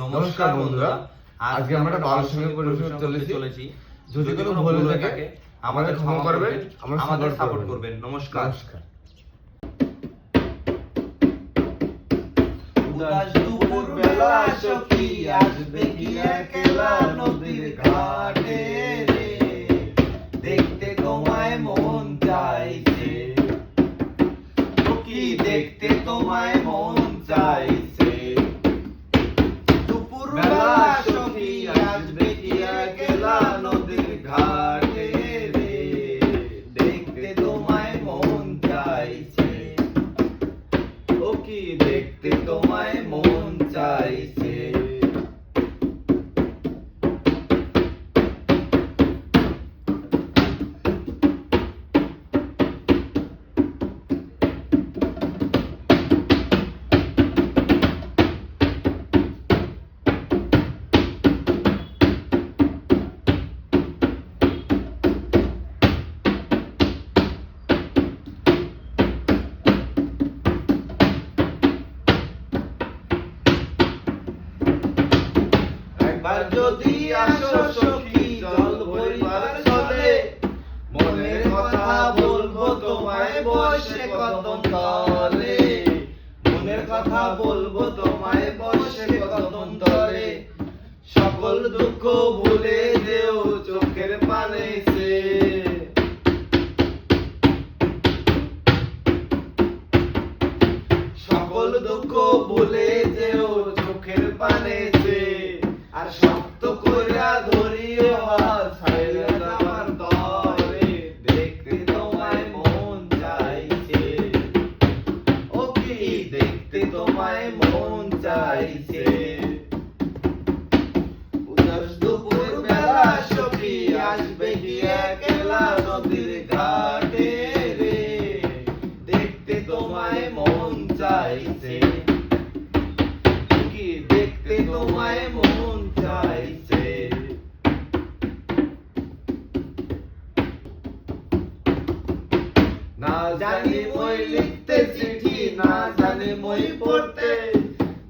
নমস্কার বন্ধুরা, আজকে আমরা বাউল সঙ্গীত পরিবেশন চলেছি। যদি কোনো ভুল হয়ে থাকে আমাদের ক্ষমা করবেন, আমাদের সাপোর্ট করবেন। নমস্কার। উদাস দুপুর বেলা সখী আসবে কি একলা নদীর ঘাটে রে, দেখতে তোমায় মন চাইছে, সখী দেখতে তোমায় মন চাইছে। দুপুর বেলা সখী আসবে কি একলা নদীর ঘাটে রে, দেখতে তোমায় মন চাইছে, সখী দেখতে তোমায় মন চাইছে। একবার যদি আসো সখী জল ভরিবার চলে, মনের কথা বলবো তোমায় বসে কদম তলে, মনের কথা বলবো তোমায় বসে কদম তলে। সকল দুঃখ ভুলে যেও চোখের পানে সে, সকল দুঃখ ভুলে যেও চোখের পানে সে। আর শক্ত কইরা ধরিও হাত ছাইরা আমার তরে, দেখতে তোমায় মন চাইছে, ও কি দেখতে তোমায় মন চাইছে। উদাস দুপুর বেলা সখী আসবে কি একলা নদীর ঘাটে রে, দেখতে তোমায় মন চাইছে, কি দেখতে তোমায় মন চাইছে। না জানি মই লিখতে চিঠি, না জানি মই পড়তে,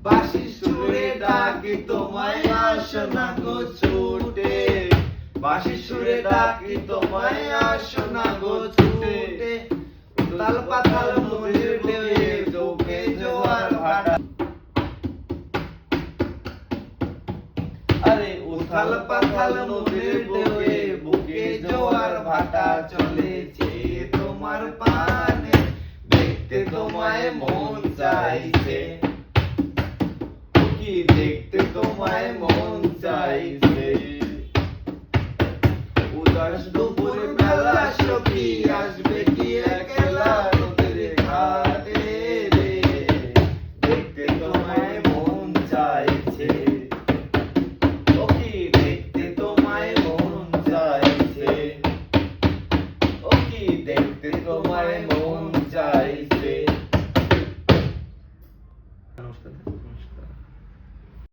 বাঁশির সুরে ডাকি তোমায় আসো না গো ছুটে, বাঁশির সুরে ডাকি তোমায় আসো না গো ছুটে। উতাল পাতাল নদীর ঢেউয়ে চৌকে জোয়ার ভাটা, আরে উথাল পাথাল নদীর ঢেউয়ে বুকে জোয়ার ভাটা চলেছে তোমার পানে, দেখতে তোমায় মন চাইছে, কি দেখতে তোমায় মন চাইছে। উদাস দুপুর বেলা সখী আসবে কি একলা নদীর ঘাটে রে, দেখতে তোমায় মন চাইছে, ও কি দেখতে তোমায় মন চাইছে, ও কি দেখতে তোমায় মন